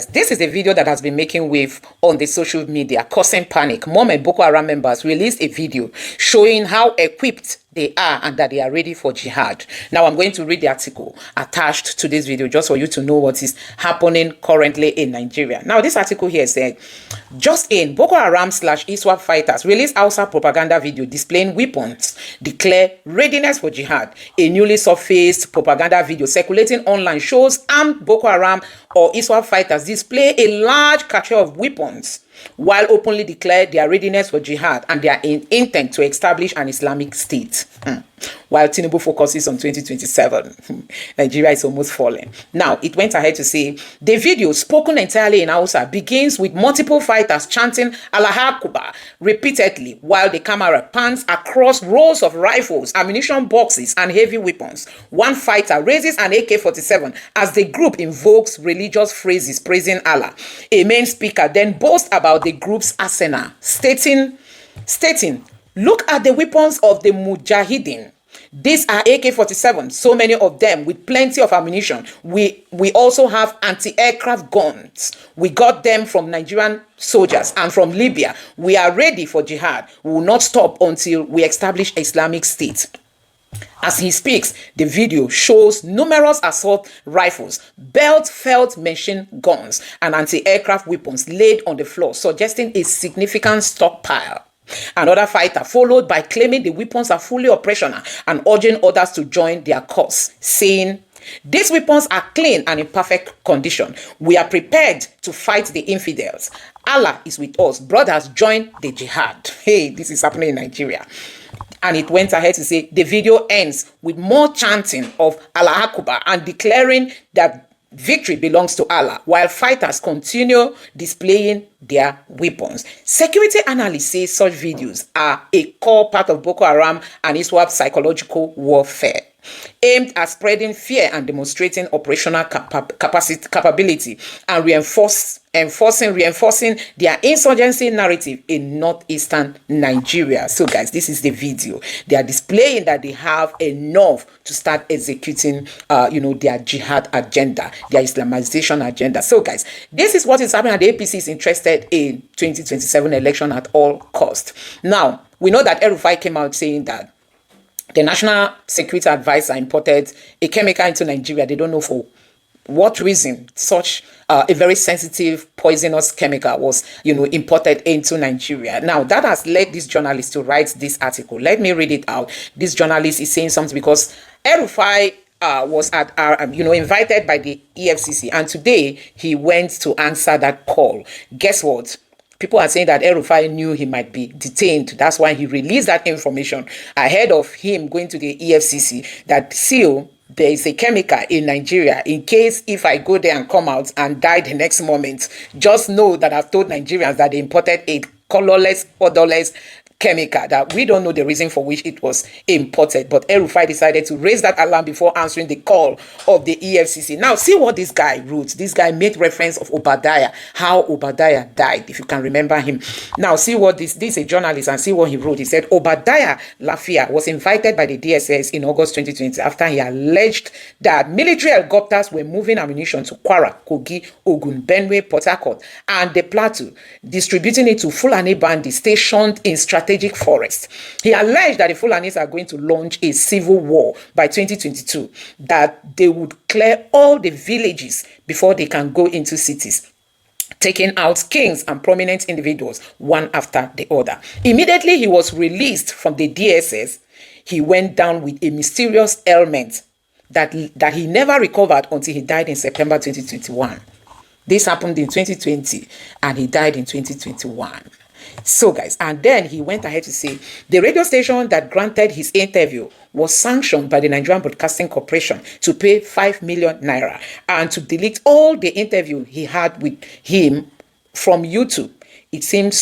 guys, this is a video that has been making wave on the social media, causing panic. Mom and Boko Haram members released a video showing how equipped they are and that they are ready for jihad. Now, I'm going to read the article attached to this video just for you to know what is happening currently in Nigeria. Now, this article here said, just in, Boko Haram / ISWAP fighters release Hausa propaganda video displaying weapons, declare readiness for jihad. A newly surfaced propaganda video circulating online shows armed Boko Haram or ISWAP fighters display a large cache of weapons while openly declare their readiness for jihad and their intent to establish an Islamic state. While Tinubu focuses on 2027, Nigeria is almost falling. Now, it went ahead to say, the video, spoken entirely in Hausa, begins with multiple fighters chanting Allah Akbar repeatedly while the camera pans across rows of rifles, ammunition boxes, and heavy weapons. One fighter raises an AK-47 as the group invokes religious phrases praising Allah. A main speaker then boasts about the group's arsenal, stating, look at the weapons of the Mujahideen. These are AK-47, so many of them with plenty of ammunition. We also have anti-aircraft guns. We got them from Nigerian soldiers and from Libya. We are ready for jihad. We will not stop until we establish Islamic State. As he speaks, the video shows numerous assault rifles, belt-felt machine guns, and anti-aircraft weapons laid on the floor, suggesting a significant stockpile. Another fighter followed by claiming the weapons are fully operational and urging others to join their cause, saying, these weapons are clean and in perfect condition. We are prepared to fight the infidels. Allah is with us. Brothers, join the jihad. Hey, this is happening in Nigeria. And it went ahead to say the video ends with more chanting of Allah Akbar and declaring that victory belongs to Allah, while fighters continue displaying their weapons. Security analysts say such videos are a core part of Boko Haram and ISWAP psychological warfare, aimed at spreading fear and demonstrating operational capability and reinforcing their insurgency narrative in northeastern Nigeria. So guys, this is the video. They are displaying that they have enough to start executing their jihad agenda, their Islamization agenda. So guys, this is what is happening, and the APC is interested in 2027 election at all cost. Now, we know that El-Rufai came out saying that the National Security Advisor imported a chemical into Nigeria. They don't know for what reason such a very sensitive, poisonous chemical was, imported into Nigeria. Now, that has led this journalist to write this article. Let me read it out. This journalist is saying something because El-Rufai was invited by the EFCC, and today he went to answer that call. Guess what? People are saying that El-Rufai knew he might be detained. That's why he released that information ahead of him going to the EFCC that there is a chemical in Nigeria. In case if I go there and come out and die the next moment, just know that I've told Nigerians that they imported a colorless, odorless chemical that we don't know the reason for which it was imported. But El-Rufai decided to raise that alarm before answering the call of the EFCC. Now, see what this guy wrote. This guy made reference of Obadiah, how Obadiah died, if you can remember him. Now, see what this is a journalist, and see what he wrote. He said, Obadiah Lafia was invited by the DSS in August 2020 after he alleged that military helicopters were moving ammunition to Kwara, Kogi, Ogun, Benue, Port Harcourt, and the Plateau, distributing it to Fulani bandits stationed in strategic forest. He alleged that the Fulanis are going to launch a civil war by 2022, that they would clear all the villages before they can go into cities, taking out kings and prominent individuals one after the other. Immediately he was released from the DSS, he went down with a mysterious ailment that he never recovered until he died in September 2021. This happened in 2020 and he died in 2021. So guys, and then he went ahead to say the radio station that granted his interview was sanctioned by the Nigerian Broadcasting Corporation to pay 5 million naira and to delete all the interview he had with him from YouTube. It seems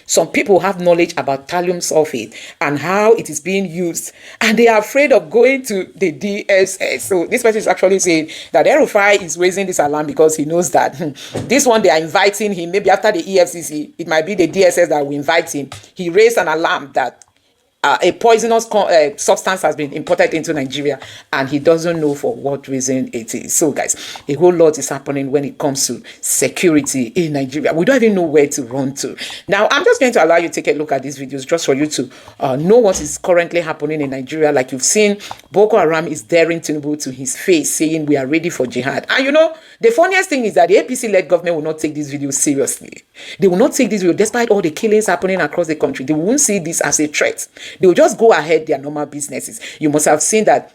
some people have knowledge about thallium sulfate and how it is being used, and they are afraid of going to the DSS. So this person is actually saying that El-Rufai is raising this alarm because he knows that this one they are inviting him, maybe after the EFCC, it might be the DSS that will invite him. He raised an alarm that a poisonous substance has been imported into Nigeria, and he doesn't know for what reason it is. So guys, a whole lot is happening when it comes to security in Nigeria. We don't even know where to run to. Now, I'm just going to allow you to take a look at these videos just for you to know what is currently happening in Nigeria. Like you've seen, Boko Haram is daring Tinubu to his face, saying we are ready for jihad. And you know, the funniest thing is that the APC-led government will not take this video seriously. They will not take this video, despite all the killings happening across the country. They won't see this as a threat. They will just go ahead their normal businesses. You must have seen that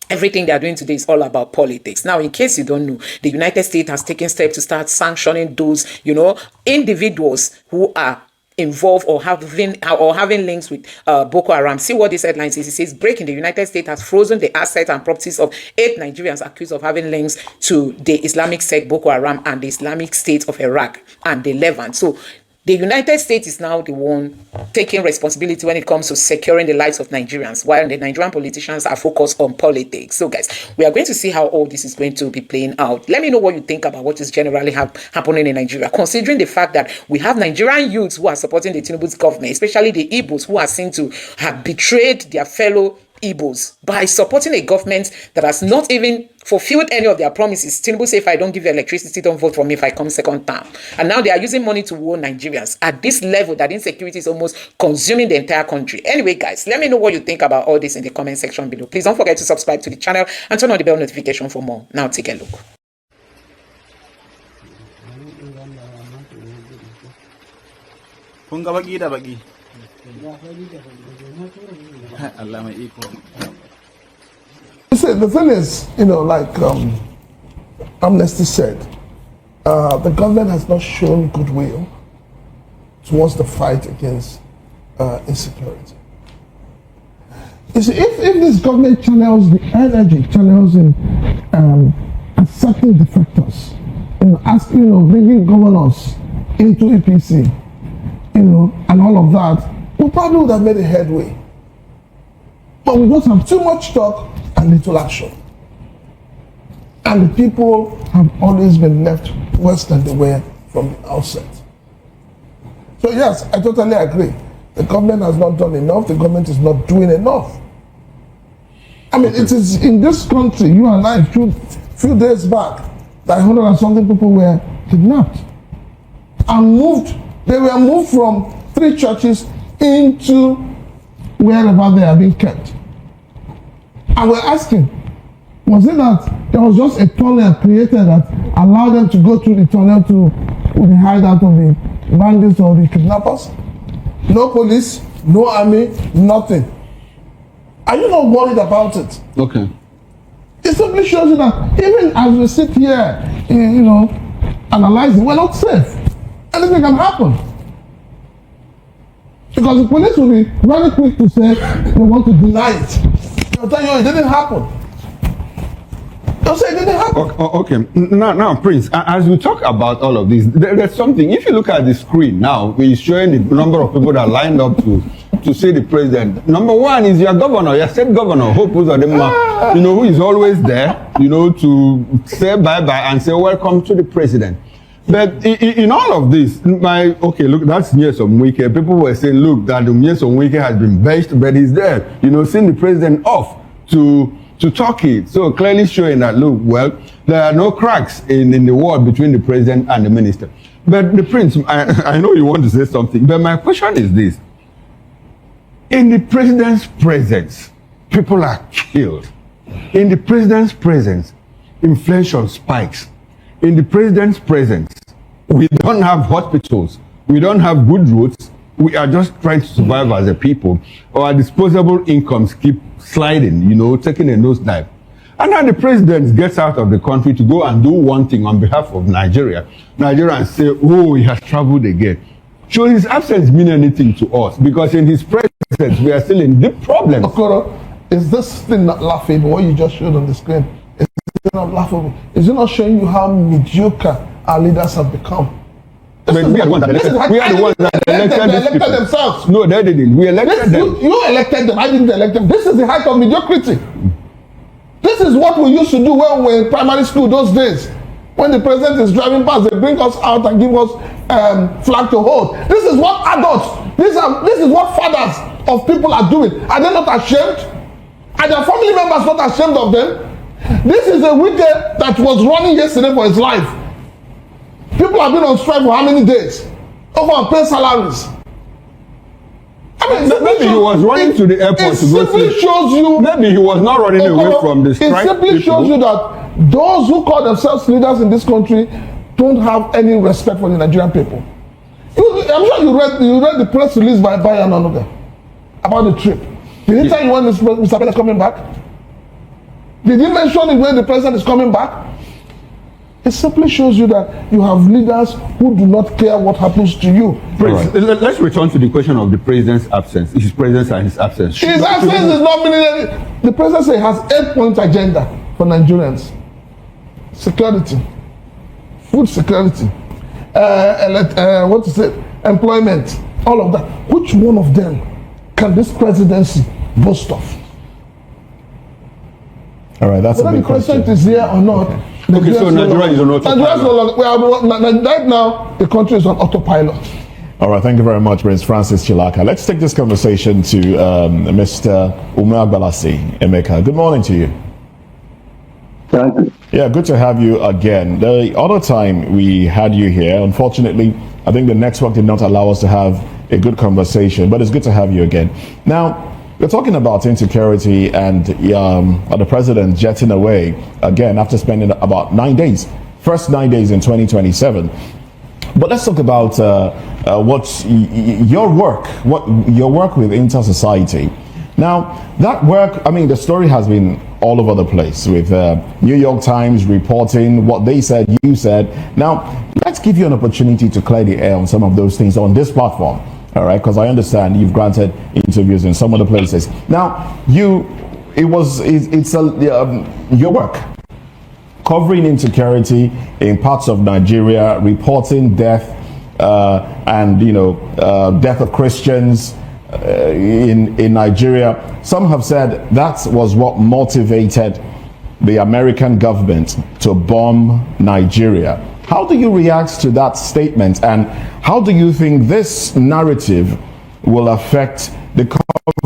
everything they are doing today is all about politics. Now, in case you don't know, the United States has taken steps to start sanctioning those, you know, individuals who are involved or having links with Boko Haram. See what this headline says. It says, breaking: the United States has frozen the assets and properties of 8 Nigerians accused of having links to the Islamic sect Boko Haram and the Islamic State of Iraq and the Levant. So the United States is now the one taking responsibility when it comes to securing the lives of Nigerians, while the Nigerian politicians are focused on politics. So guys, we are going to see how all this is going to be playing out. Let me know what you think about what is generally happening in Nigeria, considering the fact that we have Nigerian youths who are supporting the Tinubu's government, especially the Igbos, who are seen to have betrayed their fellow Igbos by supporting a government that has not even fulfilled any of their promises. Tinubu say, if I don't give you electricity, don't vote for me if I come second term. And now they are using money to warn Nigerians at this level that insecurity is almost consuming the entire country. Anyway, guys, let me know what you think about all this in the comment section below. Please don't forget to subscribe to the channel and turn on the bell notification for more. Now take a look. The thing is, you know, like Amnesty said, the government has not shown goodwill towards the fight against insecurity. You see, if this government channels the energy, channels in attacking defectors, you know, asking, you know, bringing governors into APC, you know, and all of that, we probably would have made a headway. But we just have too much talk and little action. And the people have always been left worse than they were from the outset. So yes, I totally agree. The government has not done enough. The government is not doing enough. I mean, it is in this country, you and I, few days back, that 100 and something people were kidnapped and moved. They were moved from 3 churches into wherever they are being kept. And we're asking, was it that there was just a tunnel created that allowed them to go through the tunnel to the hideout of the bandits or the kidnappers? No police, no army, nothing. Are you not worried about it? Okay. It simply shows you that even as we sit here, you know, analyzing, we're not safe. Anything can happen. Because the police will be very quick to say they want to deny it. They'll tell you it didn't happen. They'll say it didn't happen. Okay. Now, Prince, as we talk about all of this, there's something. If you look at the screen now, we're showing the number of people that lined up to see the president. Number 1 is your governor, your state governor, Hope Uzodinma, you know, who is always there, you know, to say bye-bye and say welcome to the president. But in all of this, okay, look, that's Nyesom Wike. People were saying, look, that Nyesom Wike has been benched, but he's there, you know, seeing the president off to Turkey. So clearly showing that, look, well, there are no cracks in the wall between the president and the minister. But the prince, I know you want to say something, but my question is this. In the president's presence, people are killed. In the president's presence, inflation spikes. In the president's presence, we don't have hospitals, we don't have good roads, we are just trying to survive as a people. Our disposable incomes keep sliding, you know, taking a nosedive. And now the president gets out of the country to go and do one thing on behalf of Nigeria. Nigerians say, oh, he has traveled again. So his absence mean anything to us, because in his presence, we are still in deep problems. Okoro, is this thing not laughable, what you just showed on the screen? Is it not laughable? Is it not showing you how mediocre our leaders have become? We are the ones that elected themselves. No, they didn't. We elected them. You elected them. I didn't elect them. This is the height of mediocrity. This is what we used to do when we were in primary school those days. When the president is driving past, they bring us out and give us flag to hold. This is what adults, this is what fathers of people are doing. Are they not ashamed? Are their family members not ashamed of them? This is a wicked that was running yesterday for his life. People have been on strike for how many days? Over unpaid salaries. I mean, maybe he was running to the airport to go see. It simply shows you. Maybe he was not running away from the strike. It simply shows you that those who call themselves leaders in this country don't have any respect for the Nigerian people. I'm sure you read the press release by Nnamdi about the trip. Did he tell you when Mr. President is coming back? Did he mention it when the president is coming back? It simply shows you that you have leaders who do not care what happens to you. Right. Let's return to the question of the president's absence. His presence and his absence. His absence is not meaning. The president has 8-point agenda for Nigerians: security, food security, employment, all of that. Which one of them can this presidency boast of? All right, that's whether a the big question. president is here or not. Okay, so Nigeria is on autopilot. Right now, the country is on autopilot. All right, thank you very much, Prince Francis Chilaka. Let's take this conversation to Mr. Umar Balasi Emeka. Good morning to you. Thank you. Yeah, good to have you again. The other time we had you here, unfortunately, I think the network did not allow us to have a good conversation, but it's good to have you again. Now, we're talking about insecurity and the president jetting away again after spending about 9 days, first 9 days in 2027. But let's talk about your work with Inter Society. Now, that work, I mean, the story has been all over the place with New York Times reporting what they said, you said. Now, let's give you an opportunity to clear the air on some of those things on this platform. All right, because I understand you've granted interviews in some other places. Now, your work covering insecurity in parts of Nigeria, reporting death and death of Christians in Nigeria. Some have said that was what motivated the American government to bomb Nigeria. How do you react to that statement, and how do you think this narrative will affect the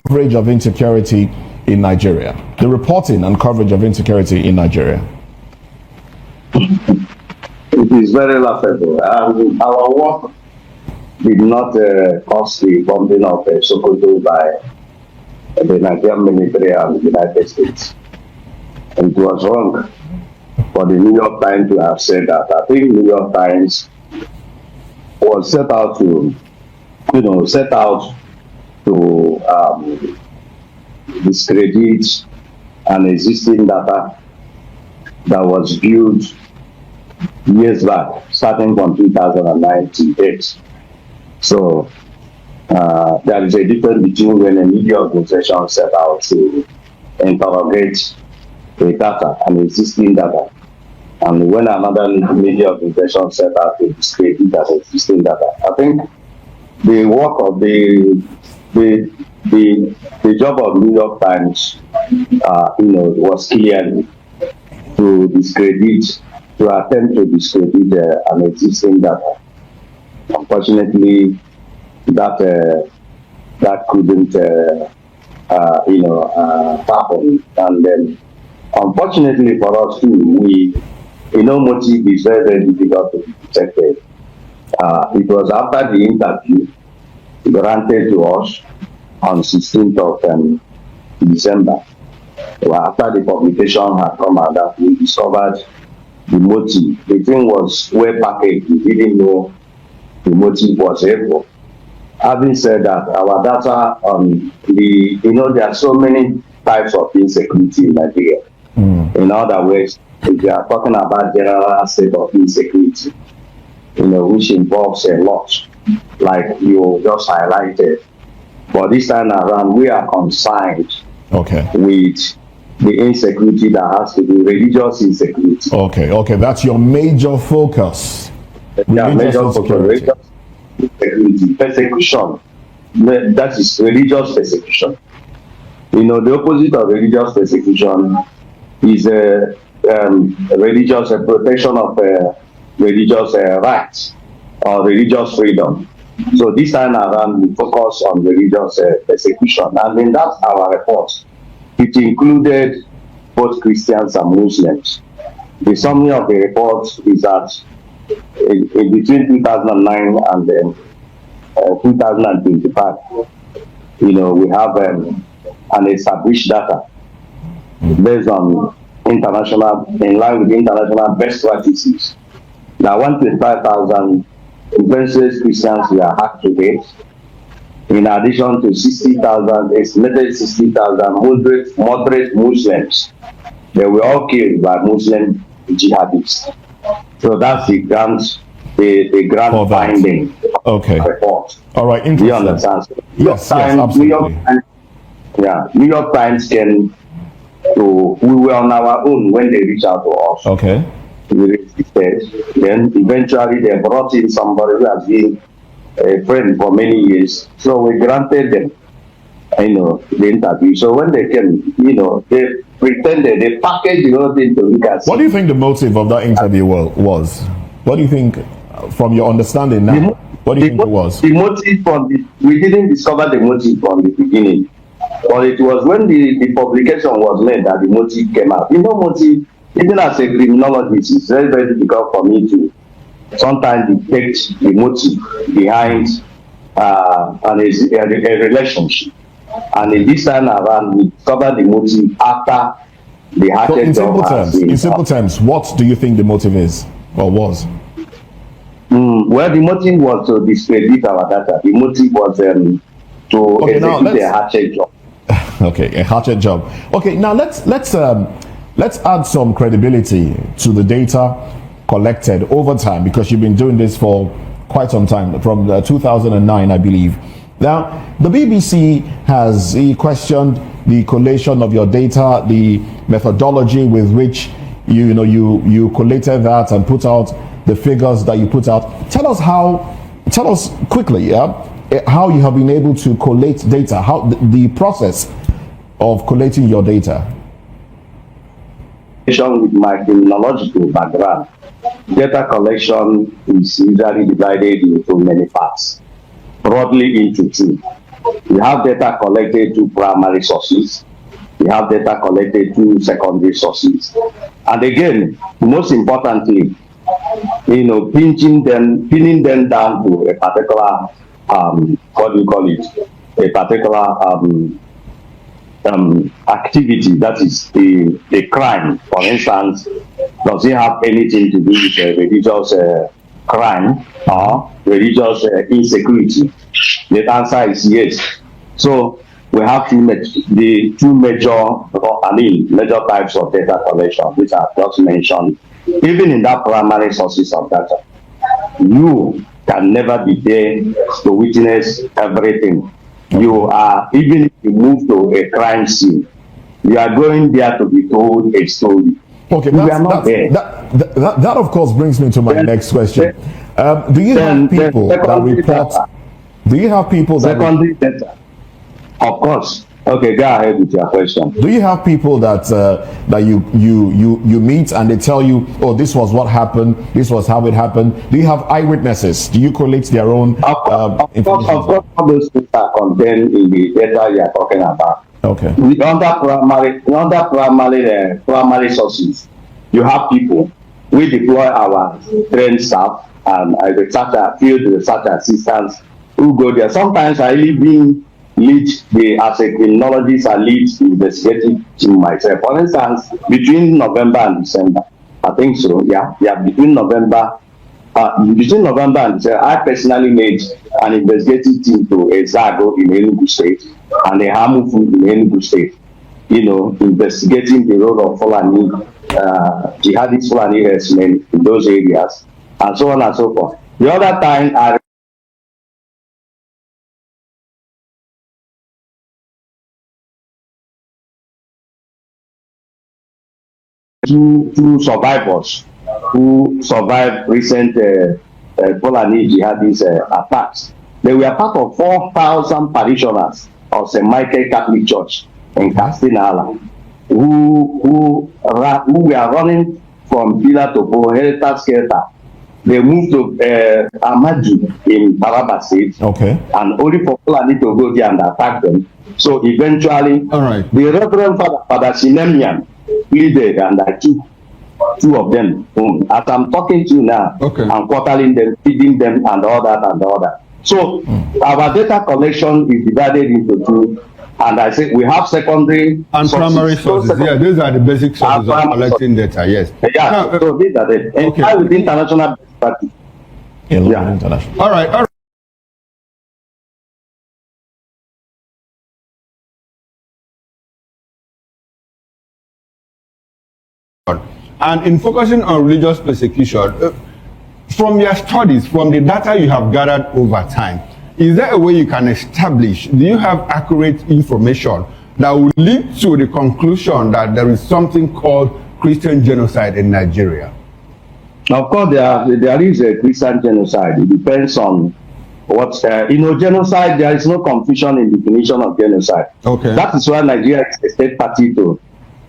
coverage of insecurity in Nigeria, the reporting and coverage of insecurity in Nigeria? It is very laughable. Our work did not cause the bombing of Sokoto by the Nigerian military and the United States. It was wrong for the New York Times to have said that. I think New York Times was set out to discredit an existing data that was built years back, starting from 2009 to date. So there is a difference between when a media organization set out to interrogate the data and existing data, and when another media organization set out to discredit that existing data. I think the work of the job of New York Times, was clearly to discredit, to attempt to discredit an existing data. Unfortunately, that couldn't happen, and then unfortunately for us too, motive is very, very difficult to be detected. It was after the interview granted to us on 16th of December, after the publication had come out, that we discovered the motive. The thing was well packaged. We didn't know the motive was evil. Having said that, our data on there are so many types of insecurity in Nigeria. In other words, if you are talking about general state of insecurity, which involves a lot, like you just highlighted. But this time around, we are concerned with the insecurity that has to be religious insecurity. Okay, that's your major focus. Major focus. Insecurity, persecution. That is religious persecution. The opposite of religious persecution is religious protection of religious rights or religious freedom. So this time around, we focus on religious persecution. And in that, our report, it included both Christians and Muslims. The summary of the report is that in between 2009 and 2025, we have an established data based on in line with international best practices. Now, 125,000 influences Christians were hacked to date, in addition to 60,000, estimated 60,000 moderate Muslims. They were all killed by Muslim jihadists. So that's the grand finding report. All right, interesting. Do you understand? Yes, absolutely. New York Times came to, we were on our own when they reached out to us. Okay. We resisted. Then eventually they brought in somebody who has been a friend for many years. So we granted them, the interview. So when they came, they pretended, they packaged the whole thing to look at. What do you think the motive of that interview was? What do you think, from your understanding now, what do you think it was? The motive we didn't discover the motive from the beginning. But it was when the publication was made that the motive came out. Motive, even as a criminologist, it's very, very difficult for me to sometimes detect the motive behind a relationship. And in this time around, we discovered the motive after the hacked job. In simple terms, what do you think the motive is or was? Well, the motive was to discredit our data. The motive was to execute a hatchet job. Okay, a hatchet job. Okay, now let's add some credibility to the data collected over time, because you've been doing this for quite some time, from 2009, I believe. Now, the BBC has questioned the collation of your data, the methodology with which you collated that and put out the figures that you put out. Tell us quickly, how you have been able to collate data, how the process of collating your data. With my criminological background, data collection is usually divided into many parts, broadly into two. We have data collected through primary sources. We have data collected through secondary sources. And again, most importantly, pinning them down to a particular, a particular activity, that is a crime. For instance, does it have anything to do with religious crime or religious insecurity? The answer is yes. So we have the two major types of data collection, which I just mentioned. Even in that primary sources of data, you can never be there to witness everything. You are, even if you move to a crime scene, you are going there to be told a story. Okay, that of course brings me to my next question. Do you have people that report? Do you have people that secondary data? Of course. Okay, go ahead with your question. Do you have people that you meet and they tell you, oh, this was what happened, this was how it happened? Do you have eyewitnesses? Do you collect their own information? Of course, all those things are contained in the data you are talking about. Okay. Under primary sources, you have people. We deploy our trained staff and field research assistants who go there. Sometimes I even lead as a criminologist, I lead the investigative team myself. For instance, between November and December, I think so, between November and December, I personally made an investigative team to Ezago in Enugu State and a Hamufu in Enugu State, investigating the role of Fulani, jihadist Fulani herdsmen in those areas, and so on and so forth. The other time, I two survivors who survived recent Fulani jihadist attacks. They were part of 4,000 parishioners of St. Michael Catholic Church in Castinala, who were running from pillar to pole, helter skelter, they moved to Amadi in Taraba State. Okay. And only for Fulani to go there and attack them. So eventually, all right, the Reverend Father Sinemian pleaded, and I took two of them home. As I'm talking to you now, okay, I'm quartering them, feeding them, and all that and all that. So our data collection is divided into two. And I say we have secondary and primary sources. Yeah, these are the basic sources of collecting data. Yes. Yeah. Now, so these are the okay, with international best practice. Yeah. International. All right. All right. And in focusing on religious persecution, from your studies, from the data you have gathered over time, is there a way you can establish, do you have accurate information that will lead to the conclusion that there is something called Christian genocide in Nigeria? Of course, there is a Christian genocide. It depends on what, genocide, there is no confusion in definition of genocide. Okay. That is why Nigeria is a state party to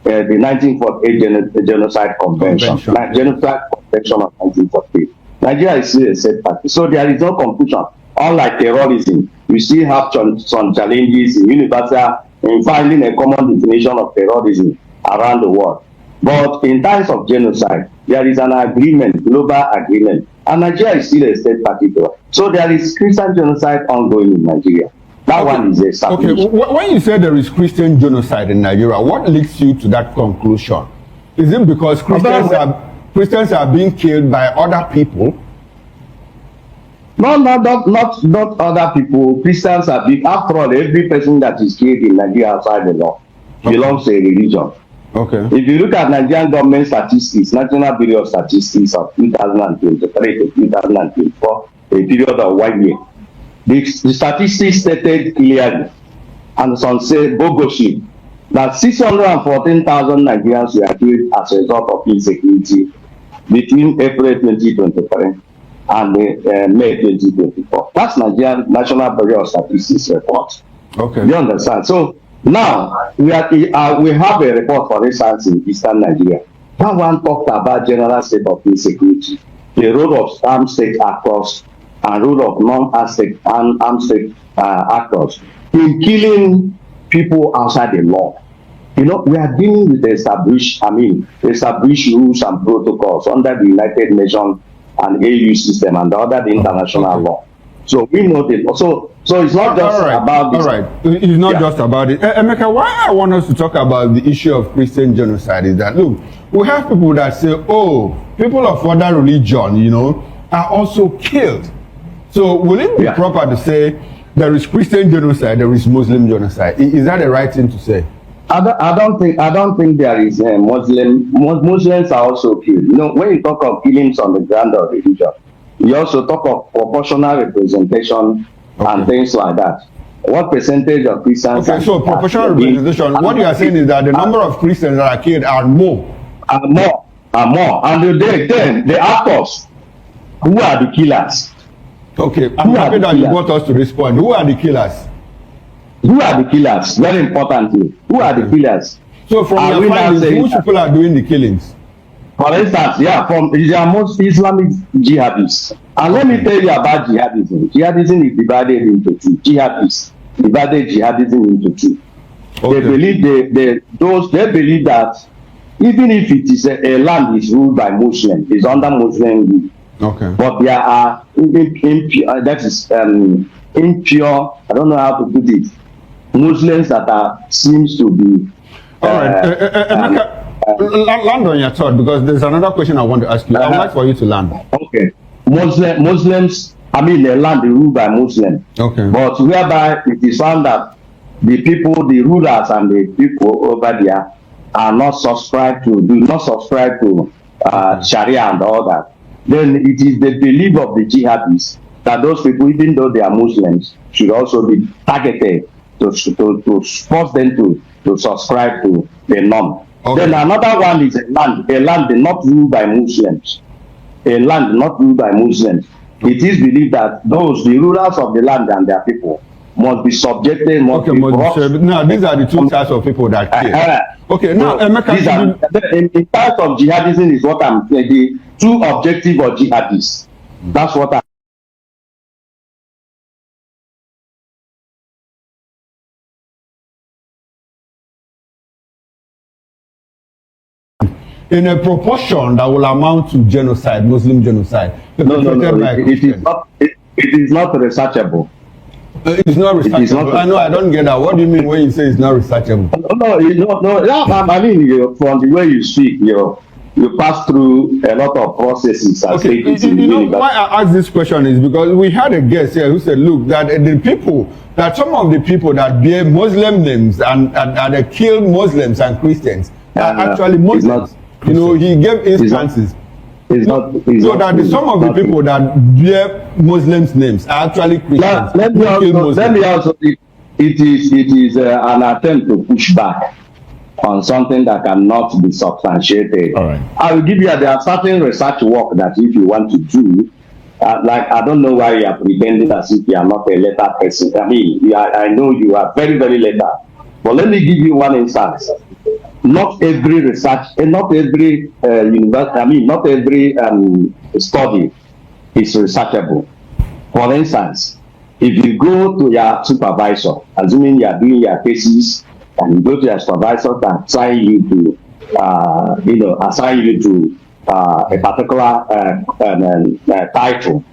the 1948 Genocide Convention. Genocide Convention of 1948. Nigeria is still a state party. So there is no confusion. Unlike terrorism, we still have some challenges in universal in finding a common definition of terrorism around the world. But in times of genocide, there is an agreement, global agreement, and Nigeria is still a state party to it. So there is Christian genocide ongoing in Nigeria. That one is established. Okay, when you say there is Christian genocide in Nigeria, what leads you to that conclusion? Is it because Christians are being killed by other people? No, not other people. Christians are big. After all, every person that is killed in Nigeria outside the law belongs to a religion. Okay. If you look at Nigerian government statistics, National Bureau of Statistics of 2023 to 2024, a period of 1 year, the statistics stated clearly, and some say bogosly, that 614,000 Nigerians were killed as a result of insecurity between April 2023 and May 2024. That's Nigerian National Bureau of Statistics report. Okay. You understand? So now we have a report, for instance, in Eastern Nigeria. That one talked about general state of insecurity, the role of armed state actors and role of non-armed state actors in killing people outside the law. You know, we are dealing with established rules and protocols under the United Nations and AU system and under the international law. So we know that. So it's not just about this. All right. It's not just about it. Emeka, why I want us to talk about the issue of Christian genocide is that, look, we have people that say, oh, people of other religion, are also killed. So will it be proper to say there is Christian genocide, there is Muslim genocide? Is that the right thing to say? I don't think there is Muslims are also killed. When you talk of killings on the ground of religion, you also talk of proportional representation and things like that. What percentage of Christians? Okay, so proportional representation. What you are saying is that the number of Christians that are killed are more. Are more. And then the actors, who are the killers? Okay, I'm happy that you brought us to this point. Who are the killers? Who are the killers? Very importantly, who are the killers? So from your findings, which people are doing the killings? For instance, they are most Islamic jihadists. And let me tell you about jihadism. Jihadism is divided into two. Jihadists divided jihadism into two. Okay. They believe that even if it is a land is ruled by Muslims, it's under Muslim rule. Okay. But there are impure, I don't know how to put it, Muslims that seems to be. All right. Land on your thought, because there's another question I want to ask you. I would like for you to land. Okay. Muslims, the land is ruled by Muslims. Okay. But whereby it is found that the people, the rulers and the people over there do not subscribe to Sharia and all that. Then it is the belief of the jihadists that those people, even though they are Muslims, should also be targeted to force them to subscribe to the norm. Okay. Then another one is a land not ruled by Muslims. A land not ruled by Muslims. It is believed that the rulers of the land and their people must be subjected, now these are the two types of people that kill. Okay, now Emeka, in types of jihadism is what I'm saying. The two objective of jihadists. That's what I in a proportion that will amount to genocide, Muslim genocide. No. It is not researchable. It's not researchable. I know, I don't get that. What do you mean when you say it's not researchable? No. I mean, from the way you speak, you pass through a lot of processes. Okay, you know why I ask this question is because we had a guest here who said, look, that some of the people that bear Muslim names and they kill Muslims and Christians are actually Muslims. You know, he gave instances. Some of the people that bear Muslims' names are actually Christians. Let me also. It is an attempt to push back on something that cannot be substantiated. All right. I will give you. There are certain research work that if you want to do, like I don't know why you are pretending as if you are not a letter person. I mean, I know you are very, very letter. But let me give you one instance. Not every research and not every not every study is researchable. For instance, if you go to your supervisor, assuming you are doing your thesis, and you go to your supervisor and assign you to a particular title,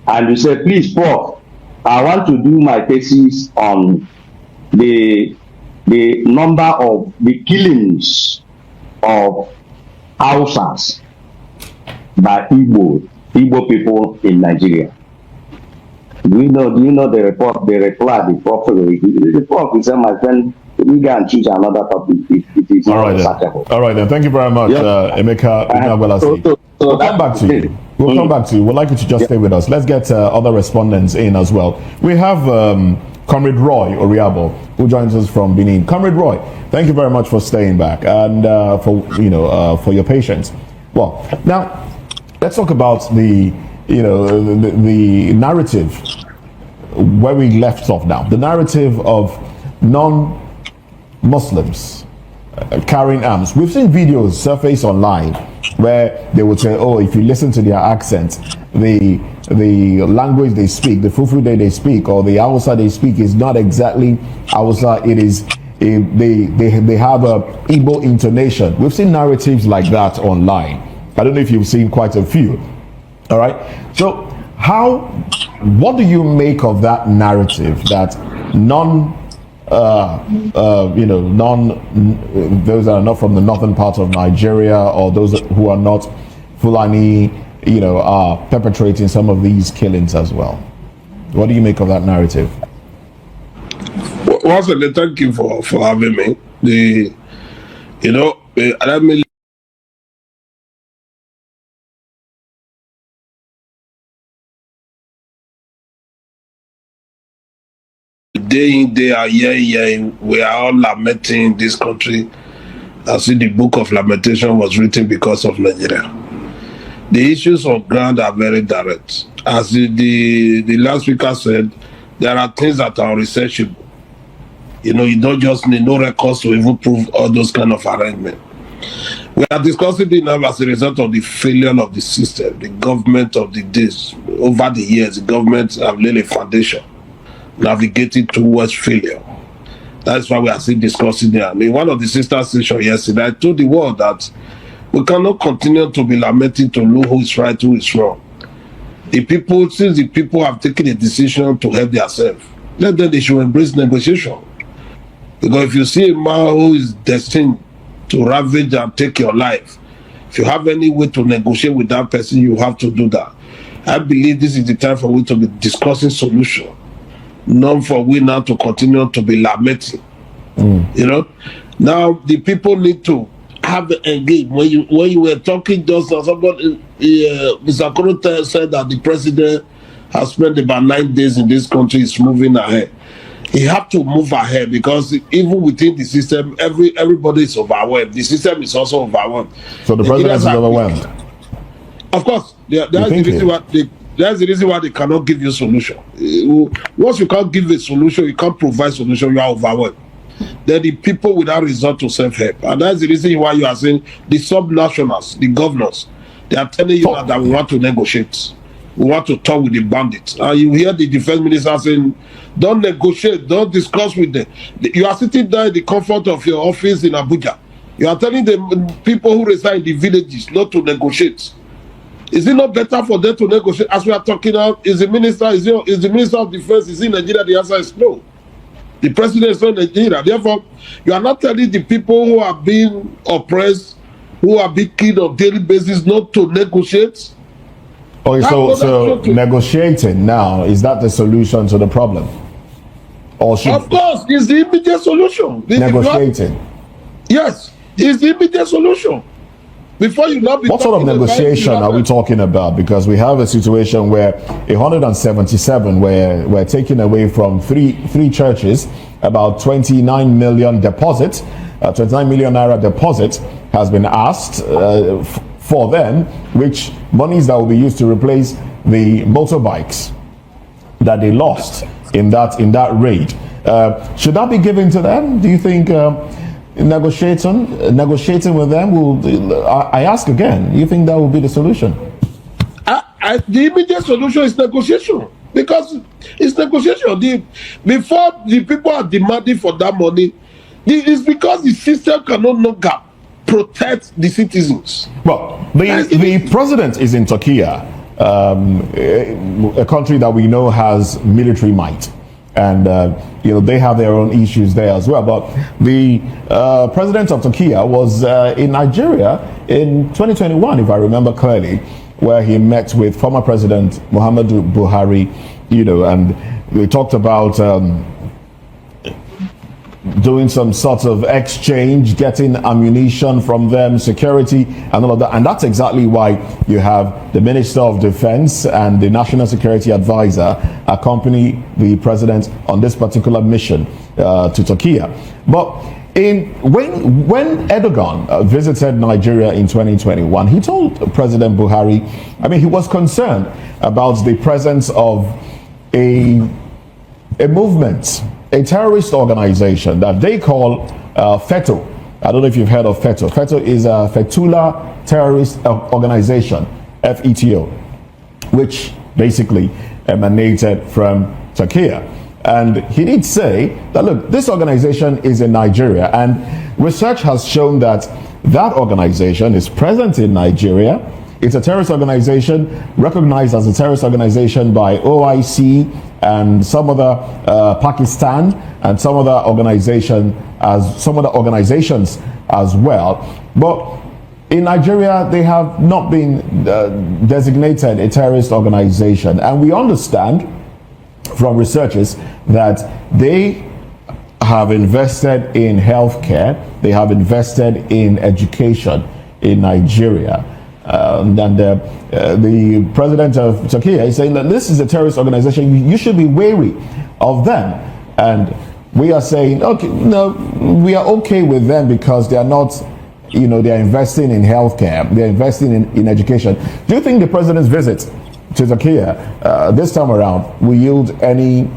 and you say, please, Prof, I want to do my thesis on the number of the killings of Hausas by Igbo people in Nigeria. Do you know the report? The reply, the prof is, my friend, we go and choose another topic. It is not researchable. All right then. Thank you very much, Emeka. We'll come back to you. We'll come back to you. We'd like you to just stay with us. Let's get other respondents in as well. We have Comrade Roy Oriabo, who joins us from Benin. Comrade Roy, thank you very much for staying back and for your patience. Well, now let's talk about the narrative where we left off. Now, the narrative of non-Muslims carrying arms. We've seen videos surface online where they would say, oh, if you listen to their accent, the language they speak, the Fulfulde they speak, or the Hausa they speak is not exactly Hausa. It is they have a Igbo intonation. We've seen narratives like that online. I don't know if you've seen quite a few. All right. So what do you make of that narrative that those that are not from the northern part of Nigeria, or those who are not Fulani, are perpetrating some of these killings as well? What do you make of that narrative? Once again, thank you for having me. Let me day in, day out, year, we are all lamenting this country. As in the book of Lamentation was written because of Nigeria. The issues on ground are very direct. As the last speaker said, there are things that are researchable. You don't just need no records to even prove all those kind of arrangements. We are discussing it now as a result of the failure of the system, the government of the days. Over the years, the government have laid a foundation navigating towards failure. That's why we are still discussing it. I mean, one of the sister stations yesterday, I told the world that we cannot continue to be lamenting to know who is right, who is wrong. Since the people have taken a decision to help themselves, then they should embrace negotiation. Because if you see a man who is destined to ravage and take your life, if you have any way to negotiate with that person, you have to do that. I believe this is the time for we to be discussing solution, not for we now to continue to be lamenting. Now the people need to have engaged. When you were talking just now, somebody, Mr. Korote said that the president has spent about 9 days in this country, is moving ahead. He have to move ahead because even within the system, everybody is overwhelmed. The system is also overwhelmed. So the president is overwhelmed. Of course, that's the reason why they cannot give you a solution. Once you can't give a solution, you can't provide solution, you are overwhelmed. Then the people without resort to self-help. And that's the reason why you are saying the sub-nationals, the governors, they are telling you that we want to negotiate. we want to talk with the bandits. And you hear the defense minister saying, don't negotiate, don't discuss with them. You are sitting there in the comfort of your office in Abuja. You are telling the people who reside in the villages not to negotiate. Is it not better for them to negotiate? As we are talking now, is the minister of defense, is in Nigeria? The answer is no. The president is not in Nigeria. Therefore, you are not telling the people who are being oppressed, who are being killed on a daily basis, not to negotiate. Okay, so negotiating now, is that the solution to the problem? Or should of course, it's the immediate solution. Negotiating. Yes, it's the immediate solution. Before you not be what sort of negotiation are we talking about? Because we have a situation where 177 were taken away from three churches, about 29 million deposit, 29 million naira deposit has been asked for them, which monies that will be used to replace the motorbikes that they lost in that raid. Should that be given to them? Do you think negotiating with them will? I ask again. Do you think that will be the solution? The immediate solution is negotiation, because it's negotiation. Before the people are demanding for that money, it's because the system can no longer protect the citizens. Well, the president is in Turkey, a country that we know has military might, and they have their own issues there as well. But the president of Turkey was in Nigeria in 2021, if I remember clearly, where he met with former President Muhammadu Buhari, and we talked about doing some sort of exchange, getting ammunition from them, security, and all of that. And that's exactly why you have the Minister of Defense and the National Security Advisor accompany the president on this particular mission to Turkey. But when Erdogan visited Nigeria in 2021, he told President Buhari, he was concerned about the presence of a movement, a terrorist organization that they call FETO. I don't know if you've heard of FETO. FETO is a Fetullah Terrorist Organization, FETO, which basically emanated from Turkey. And he did say that, look, this organization is in Nigeria, and research has shown that that organization is present in Nigeria. It's a terrorist organization recognized as a terrorist organization by OIC and some other Pakistan and some other organizations as well. But in Nigeria, they have not been designated a terrorist organization, and we understand from researchers that they have invested in healthcare, they have invested in education in Nigeria. And the president of Turkey is saying that this is a terrorist organization, you should be wary of them. And we are saying, okay, no, we are okay with them because they are not, they are investing in healthcare, they're investing in education. Do you think the president's visit to Turkey this time around will yield any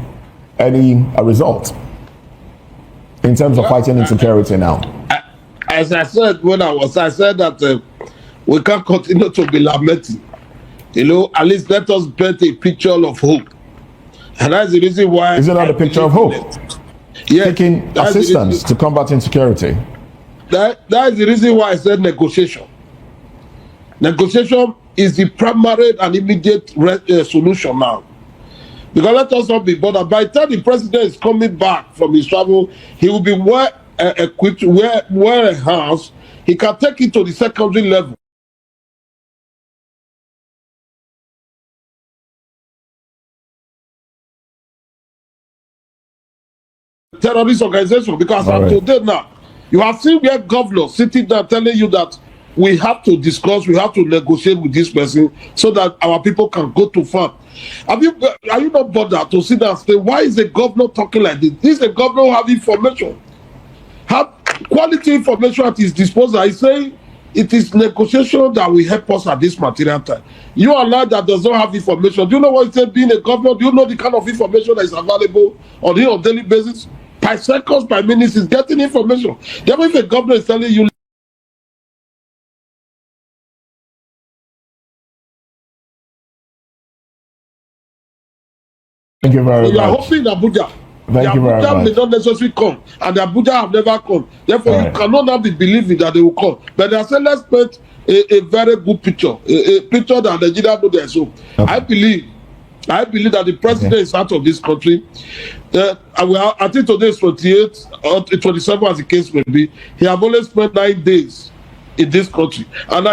result in terms of fighting insecurity now? As I said I said that we can't continue to be lamenting. At least let us paint a picture of hope. And that's the reason why. Isn't that a picture of hope? Yeah, taking assistance to combat insecurity. That is the reason why I said negotiation. Negotiation is the primary and immediate solution now. Because let us not be bothered. By the time the president is coming back from his travel, he will be well equipped, well enhanced. He can take it to the secondary level. Terrorist organization, because today now, you have seen where governors sitting there telling you that we have to discuss, we have to negotiate with this person so that our people can go to farm. Are you not bothered to sit down and say, why is the governor talking like this? This is a governor who have information, have quality information at his disposal. He's saying it is negotiation that will help us at this material time. You are lad that does not have information. Do you know what it says being a governor? Do you know the kind of information that is available on a daily basis? By seconds, by minutes, is getting information. Then if a governor is telling you Thank you very so you are much. hoping Abuja. Thank you very Abuja much. may not necessarily come, and the Abuja have never come. Therefore, you cannot now be believing that they will come. But they say, let's paint a very good picture, a picture that Nigeria know their own. I believe that the president is out of this country. I think today is 28 or 27, as the case may be. He have only spent 9 days in this country, and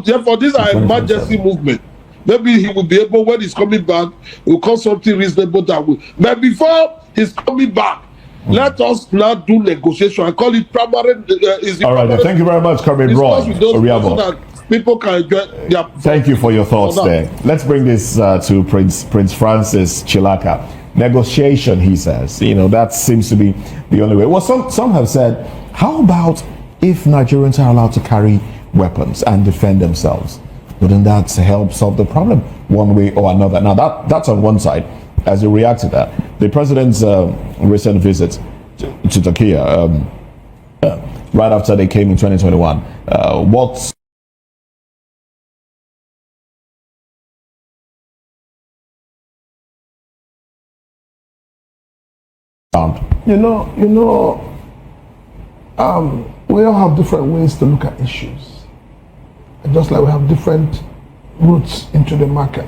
therefore these are emergency movement. Maybe he will be able, when he's coming back, will call something reasonable that will. But before he's coming back, let us now do negotiation. I call it primary. All right, thank you very much, Comrade Roy Oriabo. So that people can enjoy their. Thank you for your thoughts there. Let's bring this to Prince Francis Chilaka. Negotiation, he says. You know, that seems to be the only way. Well, some have said, how about if Nigerians are allowed to carry weapons and defend themselves? Wouldn't that help solve the problem one way or another? Now, that's on one side. As you react to that, the president's recent visit to Turkey, right after they came in 2021, what's we all have different ways to look at issues. Just like we have different routes into the market.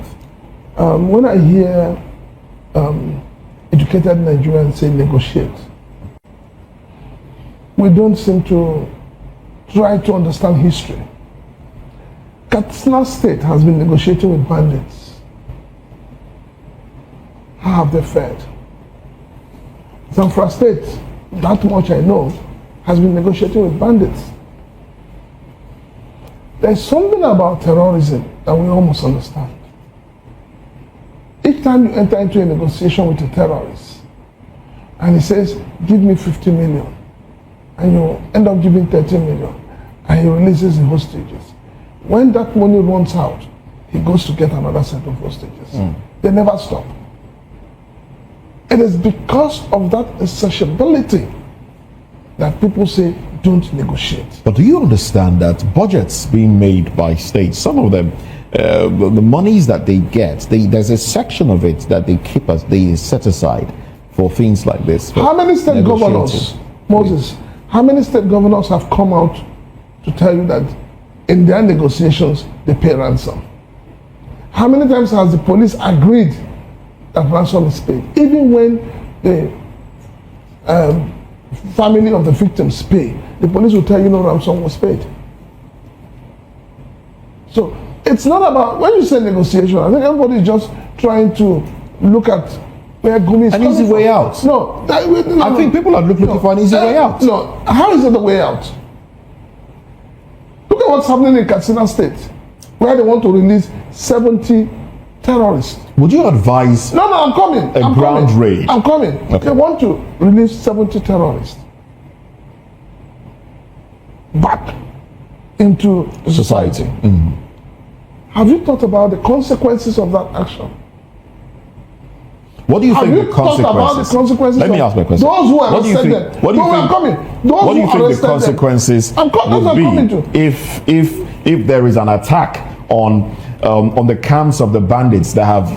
When I hear educated Nigerians say negotiate, we don't seem to try to understand history. Katsina State has been negotiating with bandits. How have they fared? Zamfara State, that much I know, has been negotiating with bandits. There's something about terrorism that we almost understand. Each time you enter into a negotiation with a terrorist, and he says, give me 50 million, and you end up giving 30 million, and he releases the hostages. When that money runs out, he goes to get another set of hostages. They never stop. It is because of that insatiability that people say, don't negotiate. But do you understand that budgets being made by states, some of them, the monies that they get, there's a section of it that they set aside for things like this. How many state governors, Moses, how many state governors have come out to tell you that in their negotiations they pay ransom? How many times has the police agreed that ransom is paid? Even when the family of the victims pay, the police will tell you no ransom was paid. So it's not about, when you say negotiation, I think everybody is just trying to look at where Gumi is an easy way out. No, I think people are looking for an easy way out. No, how is it the way out? Look at what's happening in Katsina State, where they want to release 70 terrorists. Would you advise? No, I'm coming. A ground raid. I'm coming. Okay. They want to release 70 terrorists back into society. Have you thought about the consequences of that action? What do you think the consequences? Thought about the consequences? Let me ask my question. Those who arrested them. What do you think the consequences would be if there is an attack on the camps of the bandits that have,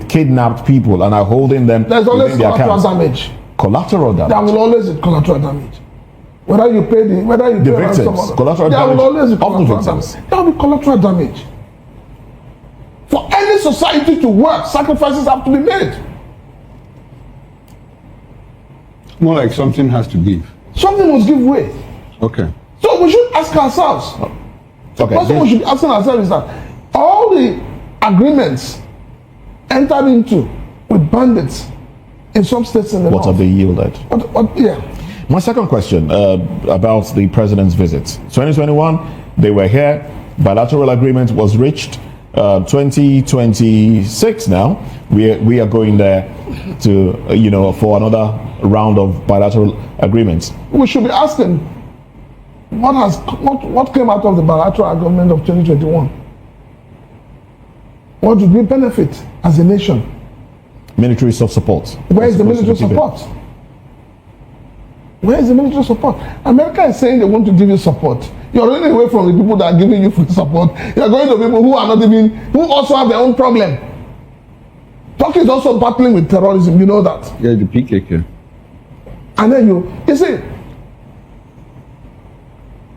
kidnapped people and are holding them? There's always collateral damage. Collateral damage. There will always be collateral damage. Whether you pay the victims, collateral damage. There will always be collateral damage. There will be collateral damage. For any society to work, sacrifices have to be made. More like something has to give. Something must give way. Okay. So we should ask ourselves. The question we should be asking ourselves is that all the agreements entered into with bandits in some states in the north. What have they yielded? Yeah. My second question about the president's visit. 2021, they were here. Bilateral agreement was reached. 2026 now, we are going there to, for another round of bilateral agreements. We should be asking, what came out of the bilateral agreement of 2021? What did we benefit as a nation? Military support. Where is the military support? Where is the military support? America is saying they want to give you support. You're running away from the people that are giving you free support. You're going to people who are not even, who also have their own problem. Turkey is also battling with terrorism, you know that. Yeah, the PKK. And then you see,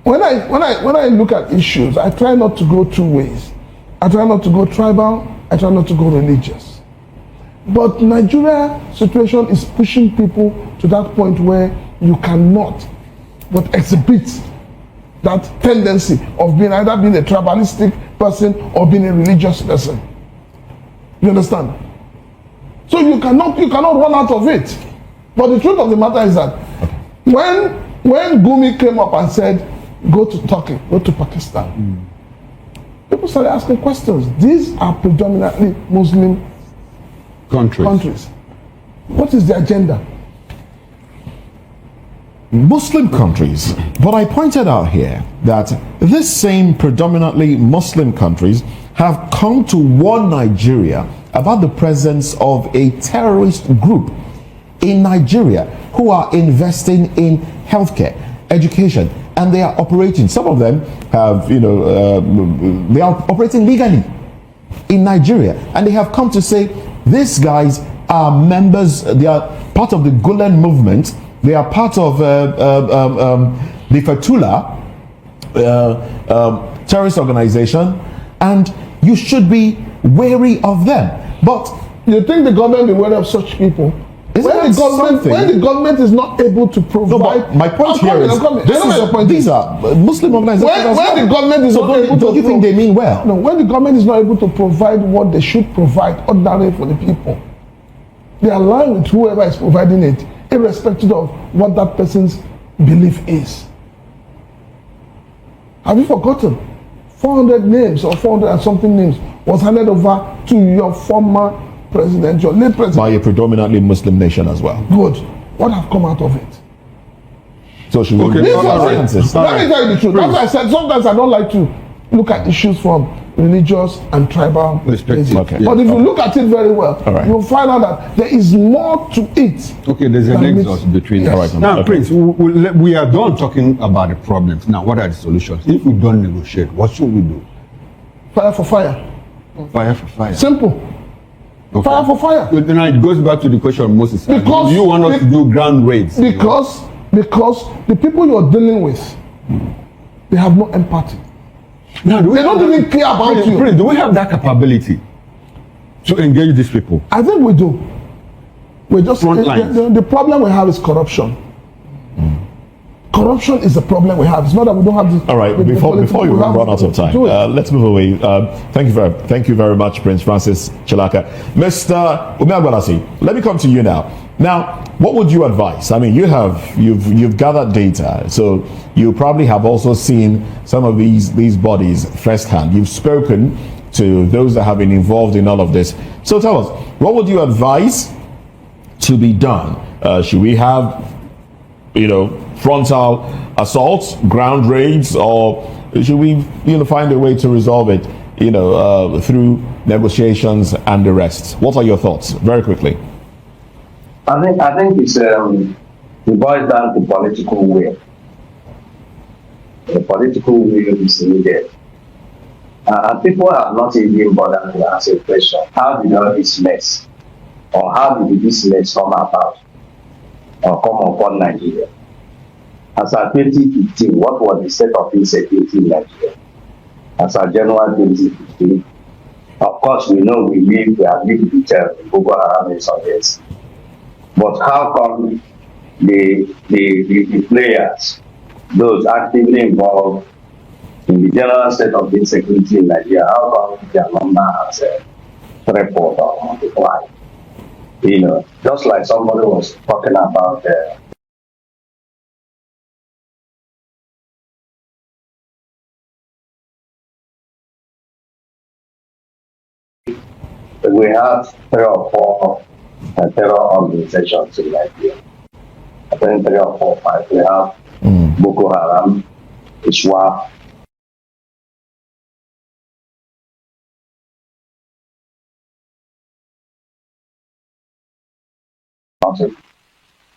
when I look at issues, I try not to go two ways. I try not to go tribal, I try not to go religious. But Nigeria situation is pushing people to that point where you cannot but exhibit that tendency of either being a tribalistic person or being a religious person. You understand? So you cannot run out of it. But the truth of the matter is that when Gumi came up and said, go to Turkey, go to Pakistan, people started asking questions. These are predominantly Muslim countries. What is the agenda? Muslim countries. But I pointed out here that this same predominantly Muslim countries have come to warn Nigeria about the presence of a terrorist group in Nigeria who are investing in healthcare, education, and they are operating. Some of them have, they are operating legally in Nigeria, and they have come to say these guys are members. They are part of the Gulen movement. They are part of the Fethullah terrorist organization, and you should be wary of them. But you think the government will be wary of such people? When the government is not able to provide... No, but my point here is, these are Muslim organizations. When the government is not able to... Don't you think they mean well? No, when the government is not able to provide what they should provide ordinarily for the people, they are aligned with whoever is providing it, irrespective of what that person's belief is. Have you forgotten? 400 names or 400 and something names was handed over to your former president, your late president. By a predominantly Muslim nation as well. Good. What have come out of it? So should we... Let me tell you the truth. That's why I said sometimes I don't like to look at issues from religious and tribal perspective. Okay. But if you look at it very well, you'll find out that there is more to it. Okay, there's a nexus between yes. All right, now, Prince, we are done talking about the problems. Now, what are the solutions? If we don't negotiate, what should we do? Fire for fire. Fire for fire. Simple. Okay. Fire for fire. But then it goes back to the question of Moses. Because you want us to do ground raids. Because the people you're dealing with, they have no empathy. Now, they don't even care about you. Prince, do we have that capability to engage these people? I think we do. We just the problem we have is corruption. Corruption is the problem we have. It's not that we don't have this. All right. Before you run out of time, let's move away. Thank you very much, Prince Francis Chilaka. Mr. Umeagbalasi, let me come to you now. Now, what would you advise? I mean, you've gathered data, so you probably have also seen some of these bodies firsthand. You've spoken to those that have been involved in all of this. So tell us, what would you advise to be done? Should we have, frontal assaults, ground raids, or should we, find a way to resolve it, through negotiations and the rest? What are your thoughts, very quickly? I think it's it boils down to political will. The political will is needed. And people have not even bothered to ask a question: how did all this mess, or how did this mess come about, or come upon Nigeria? As at 2015, what was the state of insecurity in Nigeria? As at January 2015, of course, we know we have lived with Boko Haram insurgency. But how come the players, those actively involved in the general state of insecurity in Nigeria, how come their number has tripled or multiplied? Just like somebody was talking about we have 3 or 4 terror organizations in Nigeria. I think 3 or 4 or 5. We have Boko Haram, Iswa.